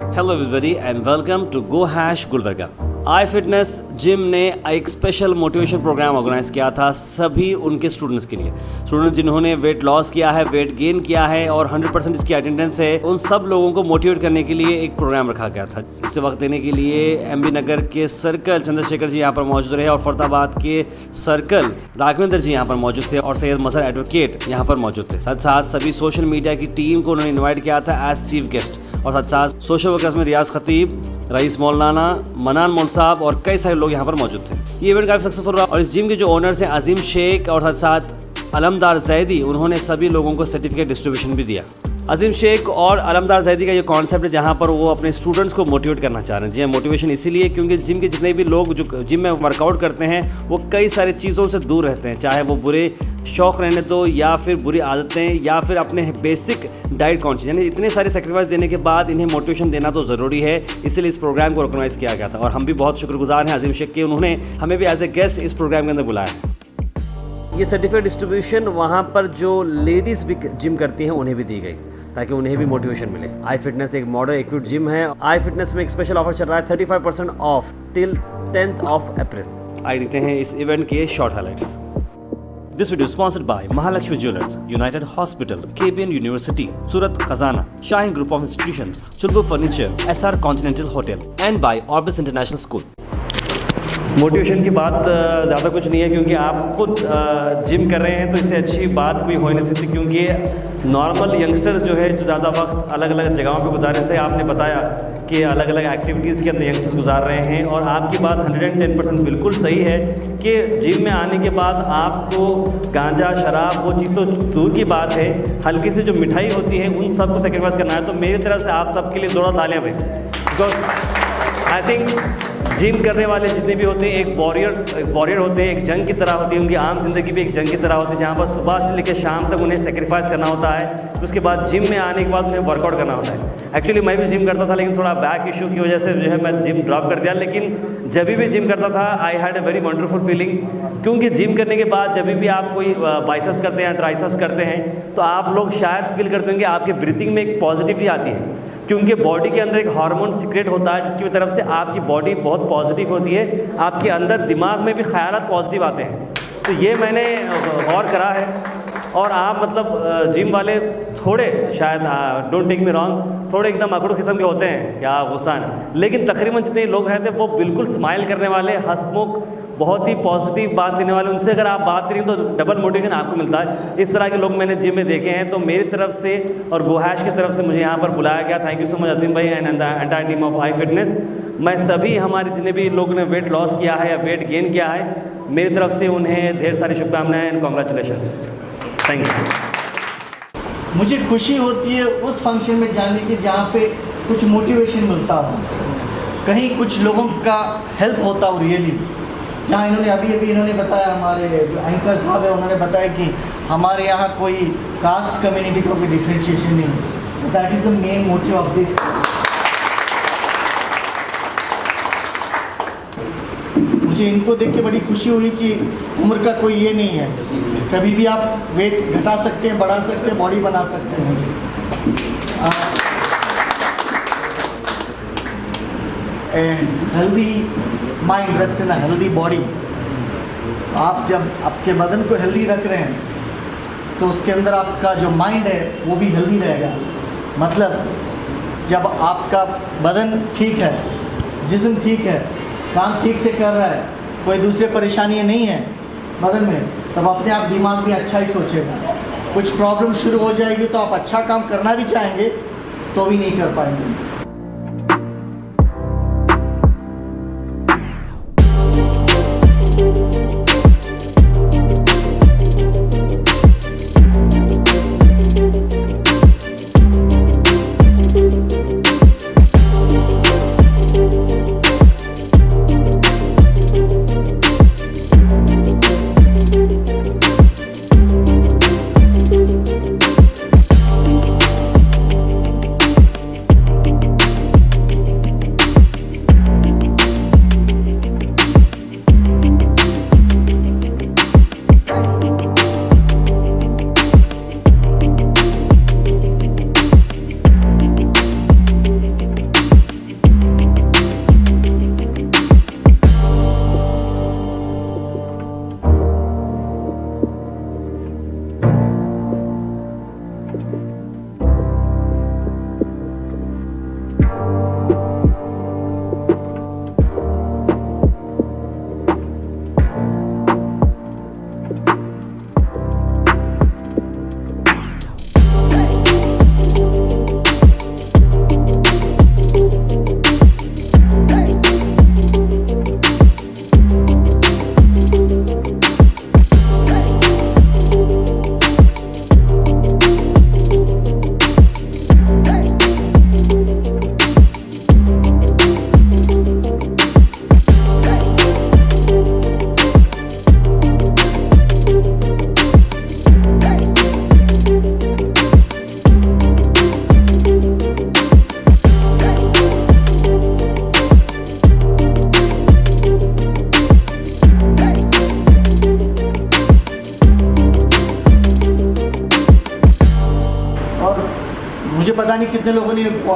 Hello everybody and welcome to Go Hash Gulbarga. I fitness gym ने एक special motivation programme organise किया था सभी उनके स्टूडेंट्स के लिए। स्टूडेंट जिन्होंने वेट लॉस किया है, वेट गेन किया है और 100% इसकी अटेंडेंस है, उन सब लोगों को मोटिवेट करने के लिए एक प्रोग्राम रखा गया था। इसे वक्त देने के लिए एमबी नगर के सर्कल चंद्रशेखर जी यहाँ पर मौजूद रहे और फरताबाद के सर्कल राघवेंद्र जी यहाँ पर मौजूद थे और सैयद मसर एडवोकेट यहाँ पर मौजूद थे। साथ साथ सभी सोशल मीडिया की टीम को उन्होंने इन्वाइट किया था एज चीफ गेस्ट और साथ साथ सोशल वर्कर्स में रियाज खतीब, रईस मौलाना, मनान मौल साहब और कई सारे लोग यहाँ पर मौजूद थे। ये इवेंट काफ़ी सक्सेसफुल रहा और इस जिम के जो ओनर्स हैं अजीम शेख और साथ साथ अलमदार जैदी, उन्होंने सभी लोगों को सर्टिफिकेट डिस्ट्रीब्यूशन भी दिया। अजीम शेख और अलमदार जैदी का ये कॉन्सेप्ट है जहाँ पर वो अपने स्टूडेंट्स को मोटिवेट करना चाह रहे हैं। जी हाँ, मोटिवेशन इसीलिए क्योंकि जिम के जितने भी लोग जो जिम में वर्कआउट करते हैं वो कई सारी चीज़ों से दूर रहते हैं, चाहे वो बुरे शौक़ रहने दो या फिर बुरी आदतें या फिर अपने बेसिक डाइट कॉन्शियस, यानी इतने सारे सेक्रीफाइस देने के बाद इन्हें मोटिवेशन देना तो ज़रूरी है। इसलिए इस प्रोग्राम को ऑर्गेनाइज़ किया गया था और हम भी बहुत शुक्रगुजार हैं अजीम शेख के, उन्होंने हमें भी एज ए गेस्ट इस प्रोग्राम के अंदर बुलाया। ये सर्टिफिकेट डिस्ट्रीब्यूशन वहाँ पर जो लेडीज़ भी जिम करती हैं उन्हें भी दी गई ताकि उन्हें भी मोटिवेशन मिले। आई फिटनेस एक मॉडर्न इक्विप्ड जिम है। आई फिटनेस में एक स्पेशल ऑफर चल रहा है 35% of till 10th of April। आइए देखते हैं इस इवेंट के short highlights. This video is sponsored by Mahalakshmi Jewelers, United Hospital, KBN University, Surat Khazana, Shine Group of Institutions, Chulbu Furniture, SR Continental Hotel, and by Orbis International School. Motivation की बात ज़्यादा कुछ नहीं है क्योंकि आप खुद जिम कर रहे हैं तो इससे अच्छी बात कोई हो नहीं सकती, क्योंकि नॉर्मल यंगस्टर्स जो है जो ज़्यादा वक्त अलग अलग जगहों पे गुजारने से आपने बताया कि अलग अलग एक्टिविटीज़ के अंदर यंगस्टर्स गुजार रहे हैं और आपकी बात 110% बिल्कुल सही है कि जिम में आने के बाद आपको गांजा शराब वो चीज़ तो दूर की बात है, हल्की सी जो मिठाई होती है उन सब को सेक्रीफाइस करना है। तो मेरी तरफ से आप सबके लिए जोड़ा तालियां भाई, बिकॉज आई थिंक जिम करने वाले जितने भी होते हैं एक वॉरियर होते हैं, एक जंग की तरह होती है। उनकी आम जिंदगी भी एक जंग की तरह होती है जहाँ पर सुबह से लेकर शाम तक उन्हें सेक्रीफाइस करना होता है। उसके बाद जिम में आने के बाद उन्हें वर्कआउट करना होता है। एक्चुअली मैं भी जिम करता था लेकिन थोड़ा बैक इशू की वजह से जो है मैं जिम ड्रॉप कर दिया, लेकिन जब भी जिम करता था I had a very wonderful feeling, क्योंकि जिम करने के बाद जब भी आप कोई बाइसेप्स करते हैं, ट्राइसेप्स करते हैं तो आप लोग शायद फील करते हैं कि आपके ब्रीथिंग में एक पॉजिटिविटी आती है, क्योंकि बॉडी के अंदर एक हार्मोन सीक्रेट होता है जिसकी तरफ से आपकी बॉडी बहुत पॉजिटिव होती है, आपके अंदर दिमाग में भी ख्यालात पॉजिटिव आते हैं। तो ये मैंने गौर करा है और आप मतलब जिम वाले थोड़े शायद डोंट टेक मी रॉन्ग, थोड़े एकदम अकड़ू किस्म के होते हैं, क्या गुस्सा है, लेकिन तकरीबन जितने लोग हैं थे वो बिल्कुल स्माइल करने वाले, हंसमुख, बहुत ही पॉजिटिव बात करने वाले। उनसे अगर आप बात करें तो डबल मोटिवेशन आपको मिलता है। इस तरह के लोग मैंने जिम में देखे हैं। तो मेरी तरफ से और गोहैश की तरफ से मुझे यहाँ पर बुलाया गया। थैंक यू सो मच अजीम भाई and the entire team of I fitness. मैं सभी हमारे जितने भी लोगों ने वेट लॉस किया है या वेट गेन किया है, मेरी तरफ से उन्हें ढेर सारी शुभकामनाएं एंड कॉन्ग्रेचुलेशंस। Thank you. मुझे खुशी होती है उस फंक्शन में जाने की जहाँ पे कुछ मोटिवेशन मिलता हो, कहीं कुछ लोगों का हेल्प होता हो रियली। जहाँ इन्होंने अभी इन्होंने बताया, हमारे जो एंकर साहब है उन्होंने बताया कि हमारे यहाँ कोई कास्ट कम्युनिटी का कोई डिफ्रेंशिएशन नहीं है। That is the main motive of this. मुझे इनको देख के बड़ी खुशी हुई कि उम्र का कोई ये नहीं है, कभी भी आप वेट घटा सकते हैं, बढ़ा सकते हैं, बॉडी बना सकते हैं। Healthy mind rest in a healthy body. आप जब आपके बदन को हेल्दी रख रहे हैं तो उसके अंदर आपका जो माइंड है वो भी हेल्दी रहेगा। मतलब जब आपका बदन ठीक है, जिस्म ठीक है, काम ठीक से कर रहा है, कोई दूसरे परेशानियाँ नहीं है बदन में, तब अपने आप दिमाग भी अच्छा ही सोचेगा। कुछ प्रॉब्लम शुरू हो जाएगी तो आप अच्छा काम करना भी चाहेंगे तो भी नहीं कर पाएंगे।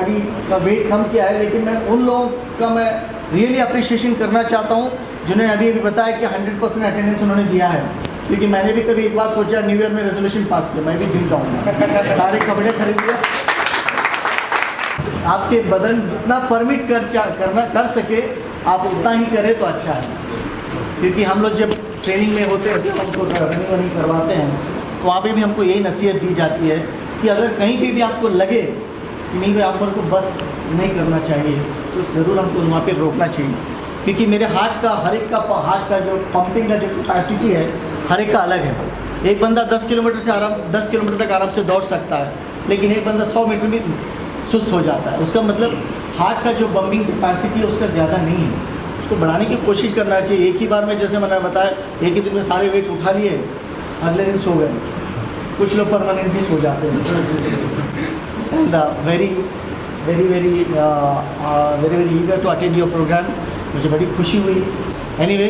बॉडी का वेट कम किया है, लेकिन मैं उन लोगों का मैं रियली अप्रिशिएशन करना चाहता हूँ जिन्होंने अभी बताया कि 100% अटेंडेंस उन्होंने दिया है। क्योंकि मैंने भी कभी एक बार सोचा न्यू ईयर में रेजोल्यूशन पास किया, मैं भी जिम जाऊँगा, सारे कपड़े खरीद लिए। आपके बदन जितना परमिट कर सके आप उतना ही करें तो अच्छा है। क्योंकि हम लोग जब ट्रेनिंग में होते हैं तो हमको रनिंग वनिंग करवाते हैं, तो वहाँ पे भी हमको यही नसीहत दी जाती है कि अगर कहीं पे भी आपको लगे कि नहीं भाई आप लोग को बस नहीं करना चाहिए, तो ज़रूर हमको वहाँ पे रोकना चाहिए। क्योंकि मेरे हार्ट का जो पंपिंग का जो कैपेसिटी है हर एक का अलग है। एक बंदा 10 किलोमीटर तक आराम से दौड़ सकता है, लेकिन एक बंदा 100 मीटर में सुस्त हो जाता है। उसका मतलब हार्ट का जो पंपिंग कैपेसिटी है उसका ज़्यादा नहीं है, उसको बढ़ाने की कोशिश करना चाहिए। एक ही बार में, जैसे मैंने बताया, एक ही दिन में सारे वेट उठा लिए, अगले दिन सो गए। कुछ लोग परमानेंटली सो जाते हैं। And very eager to attend your program. मुझे बड़ी खुशी हुई। Anyway,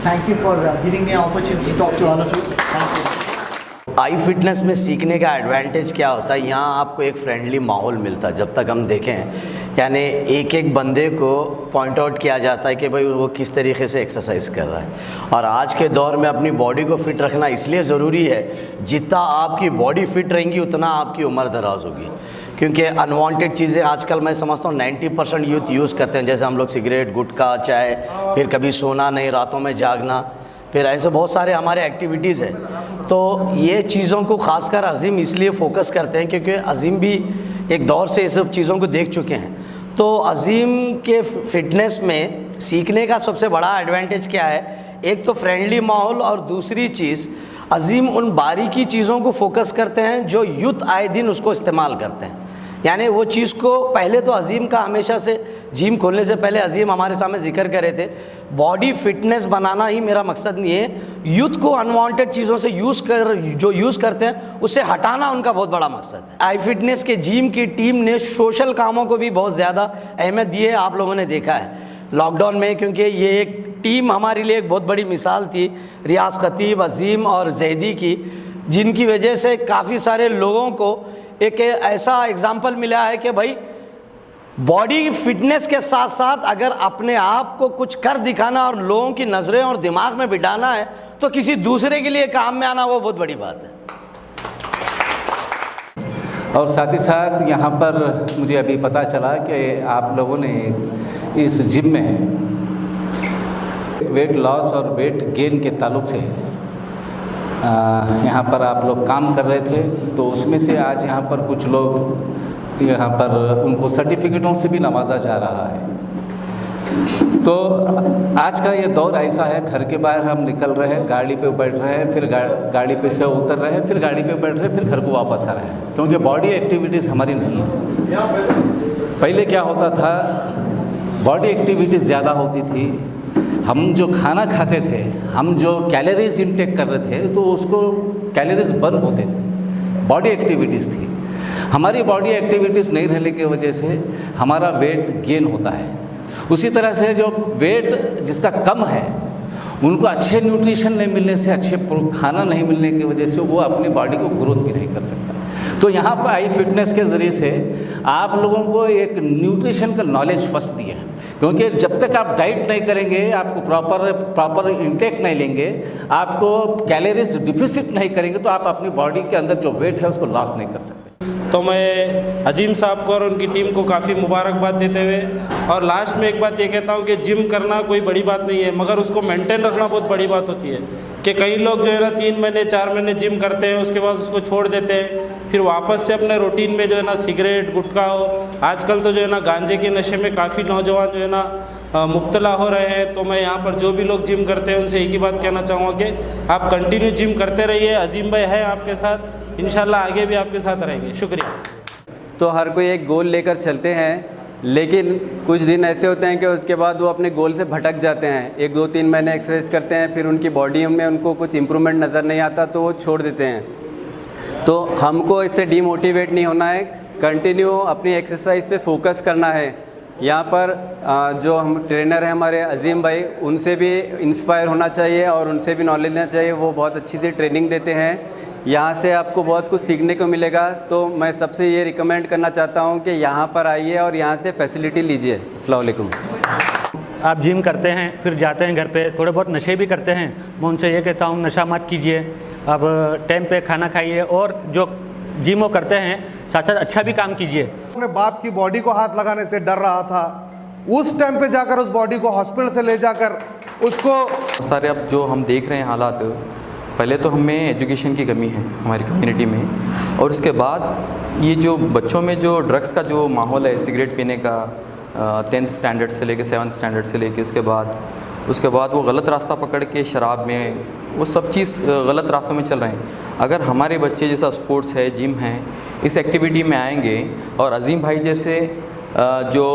thank you for giving me opportunity to talk to all of you. Thank you. आई फिटनेस में सीखने का एडवांटेज क्या होता है, यहाँ आपको एक फ्रेंडली माहौल मिलता है। जब तक हम देखें यानी एक एक बंदे को पॉइंट आउट किया जाता है कि भाई वो किस तरीके से एक्सरसाइज कर रहा है। और आज के दौर में अपनी बॉडी को फिट रखना इसलिए ज़रूरी है, जितना आपकी बॉडी फिट रहेंगी उतना आपकी उम्र दराज होगी। क्योंकि अनवांटेड चीज़ें आजकल मैं समझता हूँ 90% यूथ यूज़ करते हैं। जैसे हम लोग सिगरेट, गुटखा, चाय, फिर कभी सोना नहीं, रातों में जागना, फिर ऐसे बहुत सारे हमारे एक्टिविटीज़ हैं। तो ये चीज़ों को ख़ासकर अज़ीम इसलिए फ़ोकस करते हैं क्योंकि अज़ीम भी एक दौर से ये सब चीज़ों को देख चुके हैं। तो अज़ीम के फ़िटनेस में सीखने का सबसे बड़ा एडवांटेज क्या है, एक तो फ्रेंडली माहौल, और दूसरी चीज़ अज़ीम उन बारीकी चीज़ों को फोकस करते हैं जो यूथ आए दिन उसको इस्तेमाल करते हैं। यानी वो चीज़ को पहले तो अज़ीम का हमेशा से जिम खोलने से पहले अज़ीम हमारे सामने जिक्र कर रहे थे, बॉडी फिटनेस बनाना ही मेरा मकसद नहीं है, यूथ को अनवांटेड चीज़ों से जो यूज़ करते हैं उससे हटाना उनका बहुत बड़ा मकसद है। आई फिटनेस के जिम की टीम ने सोशल कामों को भी बहुत ज़्यादा अहमियत दी है, आप लोगों ने देखा है लॉकडाउन में, क्योंकि ये एक टीम हमारे लिए एक बहुत बड़ी मिसाल थी, रियाज खतीब, अज़ीम और जैदी की, जिनकी वजह से काफ़ी सारे लोगों को एक ऐसा एग्ज़ाम्पल मिला है कि भाई बॉडी फिटनेस के साथ साथ अगर अपने आप को कुछ कर दिखाना और लोगों की नज़रें और दिमाग में बिठाना है तो किसी दूसरे के लिए काम में आना वो बहुत बड़ी बात है। और साथ ही साथ यहाँ पर मुझे अभी पता चला कि आप लोगों ने इस जिम में वेट लॉस और वेट गेन के ताल्लुक़ से यहाँ पर आप लोग काम कर रहे थे, तो उसमें से आज यहाँ पर कुछ लोग यहाँ पर उनको सर्टिफिकेटों से भी नवाजा जा रहा है। तो आज का ये दौर ऐसा है, घर के बाहर हम निकल रहे हैं, गाड़ी पे बैठ रहे हैं, फिर गाड़ी पे से उतर रहे हैं, फिर गाड़ी पे बैठ रहे हैं, फिर घर को वापस आ रहे हैं, क्योंकि बॉडी एक्टिविटीज़ हमारी नहीं है। पहले क्या होता था, बॉडी एक्टिविटीज़ ज़्यादा होती थी, हम जो खाना खाते थे, हम जो कैलोरीज इंटेक कर रहे थे, तो उसको कैलोरीज बर्न होते थे, बॉडी एक्टिविटीज़ थी। हमारी बॉडी एक्टिविटीज़ नहीं रहने की वजह से हमारा वेट गेन होता है। उसी तरह से जो वेट जिसका कम है, उनको अच्छे न्यूट्रिशन नहीं मिलने से, अच्छे खाना नहीं मिलने की वजह से वो अपनी बॉडी को ग्रोथ भी नहीं कर सकता। तो यहाँ पर आई फिटनेस के ज़रिए से आप लोगों को एक न्यूट्रिशन का नॉलेज फर्स्ट दिया है, क्योंकि जब तक आप डाइट नहीं करेंगे, आपको प्रॉपर इंटेक नहीं लेंगे, आपको कैलोरीज डिफिसिट नहीं करेंगे, तो आप अपनी बॉडी के अंदर जो वेट है उसको लॉस नहीं कर सकते। तो मैं अजीम साहब को और उनकी टीम को काफ़ी मुबारकबाद देते हुए और लास्ट में एक बात ये कहता हूँ कि जिम करना कोई बड़ी बात नहीं है, मगर उसको मेंटेन रखना बहुत बड़ी बात होती है। कि कई लोग जो है ना 3 महीने 4 महीने जिम करते हैं, उसके बाद उसको छोड़ देते हैं, फिर वापस से अपने रूटीन में जो है ना सिगरेट, गुटखा हो, आजकल तो जो है ना गांजे के नशे में काफ़ी नौजवान जो है ना मुब्तला हो रहे हैं। तो मैं यहाँ पर जो भी लोग जिम करते हैं उनसे एक ही बात कहना चाहूँगा कि आप कंटिन्यू जिम करते रहिए। अजीम भाई है आपके साथ, इंशाल्लाह आगे भी आपके साथ रहेंगे। शुक्रिया। तो हर कोई एक गोल लेकर चलते हैं, लेकिन कुछ दिन ऐसे होते हैं कि उसके बाद वो अपने गोल से भटक जाते हैं। 1-2-3 महीने एक्सरसाइज करते हैं, फिर उनकी बॉडी में उनको कुछ इम्प्रूवमेंट नज़र नहीं आता तो वो छोड़ देते हैं। तो हमको इससे डीमोटिवेट नहीं होना है, कंटिन्यू अपनी एक्सरसाइज पे फोकस करना है। यहाँ पर जो हम ट्रेनर हैं हमारे अजीम भाई, उनसे भी इंस्पायर होना चाहिए और उनसे भी नॉलेज लेना चाहिए। वो बहुत अच्छी सी ट्रेनिंग देते हैं। यहाँ से आपको बहुत कुछ सीखने को मिलेगा। तो मैं सबसे ये रिकमेंड करना चाहता हूँ कि यहाँ पर आइए और यहाँ से फैसिलिटी लीजिए। अस्सलाम वालेकुम। आप जिम करते हैं, फिर जाते हैं घर पे, थोड़े बहुत नशे भी करते हैं, मैं उनसे ये कहता हूँ नशा मत कीजिए, अब टाइम पे खाना खाइए और जो जिम वो करते हैं साथ साथ अच्छा भी काम कीजिए। अपने बाप की बॉडी को हाथ लगाने से डर रहा था, उस टाइम पे जाकर उस बॉडी को हॉस्पिटल से ले जाकर उसको सारे अब जो हम देख रहे हैं हालात, पहले तो हमें एजुकेशन की कमी है हमारी कम्युनिटी में, और उसके बाद ये जो बच्चों में जो ड्रग्स का जो माहौल है, सिगरेट पीने का 10th स्टैंडर्ड से लेके 7th स्टैंडर्ड से लेके उसके बाद वो गलत रास्ता पकड़ के शराब में, वो सब चीज़ गलत रास्तों में चल रहे हैं। अगर हमारे बच्चे जैसा स्पोर्ट्स है, जिम है, इस एक्टिविटी में आएंगे और अजीम भाई जैसे जो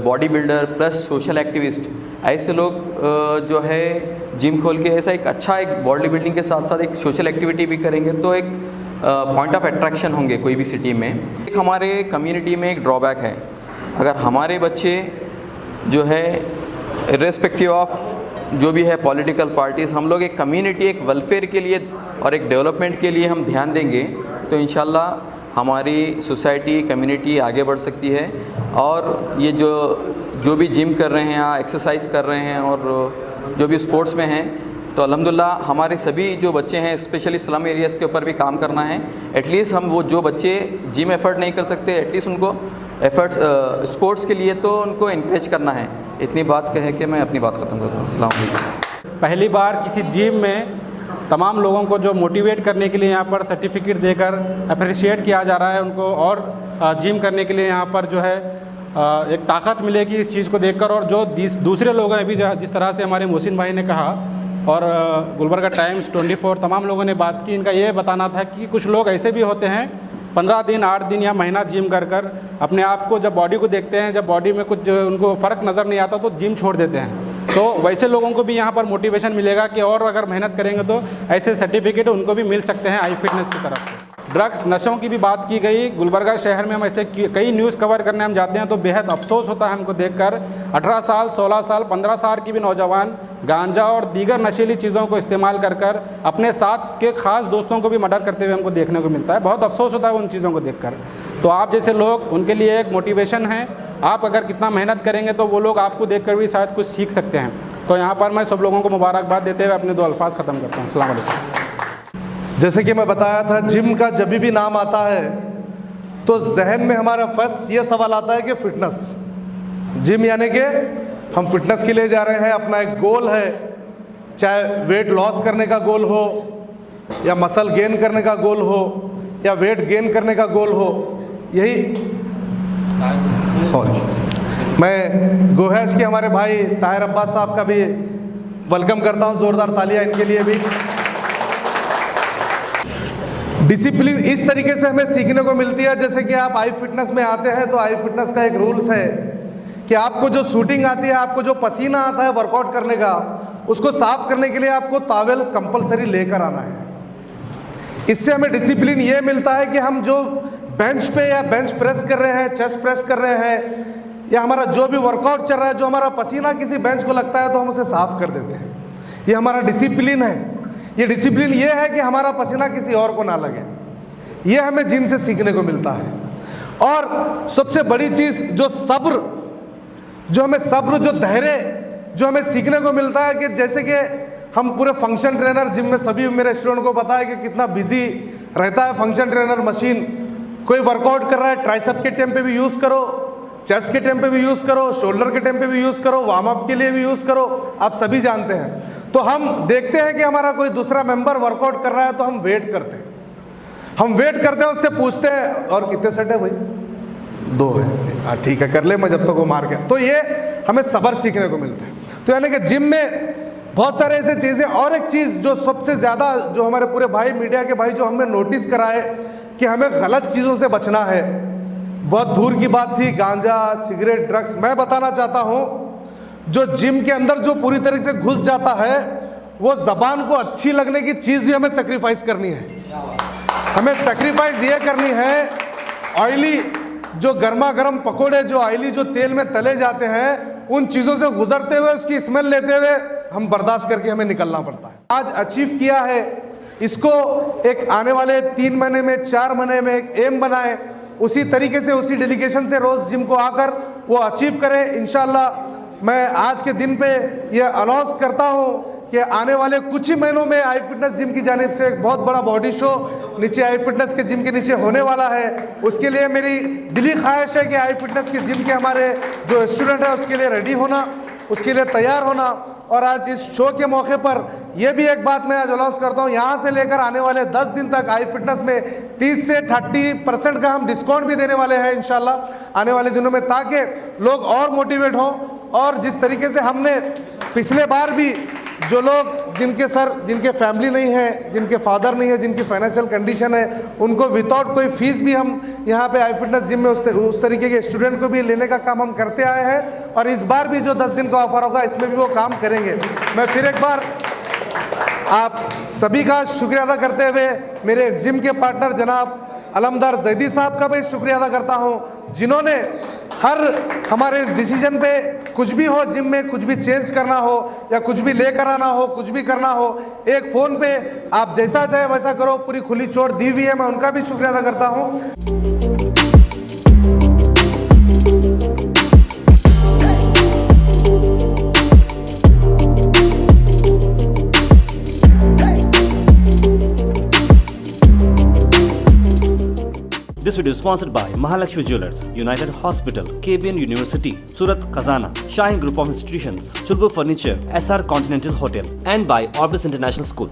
body builder plus social activist, ऐसे लोग जो है जिम खोल के ऐसा एक अच्छा एक बॉडी बिल्डिंग के साथ साथ एक सोशल एक्टिविटी भी करेंगे तो एक पॉइंट ऑफ अट्रैक्शन होंगे कोई भी सिटी में। एक हमारे कम्युनिटी में एक ड्रॉबैक है, अगर हमारे बच्चे जो है इर्रेस्पेक्टिव ऑफ जो भी है पॉलिटिकल पार्टीज़, हम लोग एक कम्युनिटी एक वेलफेयर के लिए और एक डेवलपमेंट के लिए हम ध्यान देंगे तो इंशाल्लाह हमारी सोसाइटी कम्युनिटी आगे बढ़ सकती है। और ये जो भी जिम कर रहे हैं या एक्सरसाइज कर रहे हैं और जो भी स्पोर्ट्स में हैं, तो अल्हम्दुलिल्लाह हमारे सभी जो बच्चे हैं स्पेशली स्लम एरियाज़ के ऊपर भी काम करना है। एटलीस्ट हम वो जो बच्चे जिम एफ़र्ट नहीं कर सकते, एटलीस्ट उनको एफ़र्ट्स स्पोर्ट्स के लिए तो उनको इनक्रेज करना है। इतनी बात कह के मैं अपनी बात ख़त्म करता हूँ। अस्सलाम वालेकुम। पहली बार किसी जिम में तमाम लोगों को जो मोटिवेट करने के लिए यहाँ पर सर्टिफिकेट देकर अप्रिशिएट किया जा रहा है उनको, और जिम करने के लिए यहाँ पर जो है एक ताकत मिलेगी इस चीज़ को देखकर। और जो दूसरे लोग हैं अभी जिस तरह से हमारे मोहसिन भाई ने कहा और गुलबर्गा टाइम्स 24 तमाम लोगों ने बात की, इनका ये बताना था कि कुछ लोग ऐसे भी होते हैं 15 दिन 8 दिन या महीना जिम कर अपने आप को जब बॉडी को देखते हैं, जब बॉडी में कुछ उनको फ़र्क नज़र नहीं आता तो जिम छोड़ देते हैं। तो वैसे लोगों को भी यहाँ पर मोटिवेशन मिलेगा कि और अगर मेहनत करेंगे तो ऐसे सर्टिफिकेट उनको भी मिल सकते हैं आई फिटनेस की तरफ से। ड्रग्स नशों की भी बात की गई। गुलबर्गा शहर में हम ऐसे कई न्यूज़ कवर करने हम जाते हैं तो बेहद अफसोस होता है हमको देखकर 18 साल 16 साल 15 साल की भी नौजवान गांजा और दीगर नशीली चीज़ों को इस्तेमाल कर अपने साथ के ख़ास दोस्तों को भी मर्डर करते हुए हमको देखने को मिलता है। बहुत अफसोस होता है उन चीज़ों को देखकर। तो आप जैसे लोग उनके लिए एक मोटिवेशन है, आप अगर कितना मेहनत करेंगे तो वो लोग आपको देखकर भी शायद कुछ सीख सकते हैं। तो यहाँ पर मैं सब लोगों को मुबारकबाद देते हुए अपने 2 अल्फाज ख़त्म करता हूँ। अस्सलाम वालेकुम। जैसे कि मैं बताया था, जिम का जब भी नाम आता है तो जहन में हमारा फर्स्ट ये सवाल आता है कि फ़िटनेस। जिम यानी कि हम फिटनेस के लिए जा रहे हैं, अपना एक गोल है, चाहे वेट लॉस करने का गोल हो या मसल गेन करने का गोल हो या वेट गेन करने का गोल हो। यही मैं गोहैश के हमारे भाई ताहिर अब्बास साहब का भी वेलकम करता हूं, ज़ोरदार तालियां इनके लिए भी। डिसिप्लिन इस तरीके से हमें सीखने को मिलती है, जैसे कि आप आई फिटनेस में आते हैं तो आई फिटनेस का एक रूल्स है कि आपको जो शूटिंग आती है, आपको जो पसीना आता है वर्कआउट करने का, उसको साफ करने के लिए आपको टॉवेल कंपलसरी लेकर आना है। इससे हमें डिसिप्लिन ये मिलता है कि हम जो बेंच पे या बेंच प्रेस कर रहे हैं, चेस्ट प्रेस कर रहे हैं, या हमारा जो भी वर्कआउट चल रहा है, जो हमारा पसीना किसी बेंच को लगता है तो हम उसे साफ कर देते हैं। ये हमारा डिसिप्लिन है। ये डिसिप्लिन ये है कि हमारा पसीना किसी और को ना लगे। ये हमें जिम से सीखने को मिलता है। और सबसे बड़ी चीज़ जो सब्र, जो धैर्य जो हमें सीखने को मिलता है कि जैसे कि हम पूरे फंक्शन ट्रेनर जिम में सभी मेरे स्टूडेंट को पता है कि कितना बिजी रहता है फंक्शन ट्रेनर मशीन। कोई वर्कआउट कर रहा है, ट्राइसेप के टाइम पे भी यूज़ करो, चेस्ट के टाइम पे भी यूज़ करो, शोल्डर के टाइम पे भी यूज़ करो, वार्म अप के लिए भी यूज़ करो, आप सभी जानते हैं। तो हम देखते हैं कि हमारा कोई दूसरा मेंबर वर्कआउट कर रहा है तो हम वेट करते हैं, उससे पूछते हैं और कितने सेट है भाई, 2 है, ठीक है कर ले, मैं जब तक वो मार गया। तो ये हमें सब्र सीखने को मिलता है। तो यानी कि जिम में बहुत सारे ऐसे चीज़ें। और एक चीज़ जो सबसे ज़्यादा जो हमारे पूरे भाई मीडिया के भाई जो हमें नोटिस कराए कि हमें गलत चीज़ों से बचना है, बहुत दूर की बात थी गांजा सिगरेट ड्रग्स। मैं बताना चाहता हूँ जो जिम के अंदर जो पूरी तरीके से घुस जाता है, वो ज़बान को अच्छी लगने की चीज़ भी हमें सेक्रीफाइस करनी है। हमें सेक्रीफाइस ये करनी है, ऑयली जो गर्मा गर्म पकोड़े जो ऑयली जो तेल में तले जाते हैं, उन चीज़ों से गुजरते हुए उसकी स्मेल लेते हुए हम बर्दाश्त करके हमें निकलना पड़ता है। आज अचीव किया है इसको एक आने वाले 3 महीने में 4 महीने में एक एम बनाएं, उसी तरीके से उसी डेडिकेशन से रोज़ जिम को आकर वो अचीव करें। इंशाल्लाह मैं आज के दिन पे ये अनाउंस करता हूँ कि आने वाले कुछ ही महीनों में आई फिटनेस जिम की जानिब से एक बहुत बड़ा बॉडी शो नीचे आई फिटनेस के जिम के नीचे होने वाला है। उसके लिए मेरी दिली ख्वाहिश है कि आई फिटनेस के जिम के हमारे जो स्टूडेंट हैं उसके लिए रेडी होना, उसके लिए तैयार होना। और आज इस शो के मौके पर यह भी एक बात मैं आज अनाउंस करता हूँ, यहाँ से लेकर आने वाले 10 दिन तक आई फिटनेस में 30 से 30% का हम डिस्काउंट भी देने वाले हैं इंशाल्लाह आने वाले दिनों में, ताकि लोग और मोटिवेट हों। और जिस तरीके से हमने पिछले बार भी जो लोग जिनके फैमिली नहीं है, जिनके फादर नहीं है, जिनकी फाइनेंशियल कंडीशन है, उनको विदाउट कोई फीस भी हम यहाँ पे आई फिटनेस जिम में उस तरीके के स्टूडेंट को भी लेने का काम हम करते आए हैं। और इस बार भी जो 10 दिन का ऑफर होगा इसमें भी वो काम करेंगे। मैं फिर एक बार आप सभी का शुक्रिया अदा करते हुए मेरे इस जिम के पार्टनर जनाब अलमदार जैदी साहब का भी शुक्रिया अदा करता हूँ, जिन्होंने हर हमारे इस डिसीजन पे कुछ भी हो, जिम में कुछ भी चेंज करना हो या कुछ भी लेकर आना हो, कुछ भी करना हो, एक फ़ोन पे आप जैसा चाहे वैसा करो, पूरी खुली छूट दी हुई है। मैं उनका भी शुक्रिया अदा करता हूँ। This video is sponsored by Mahalakshmi Jewelers, United Hospital, KBN University, Surat Khazana, Shaheen Group of Institutions, Chulbur Furniture, SR Continental Hotel, and by Orbis International School.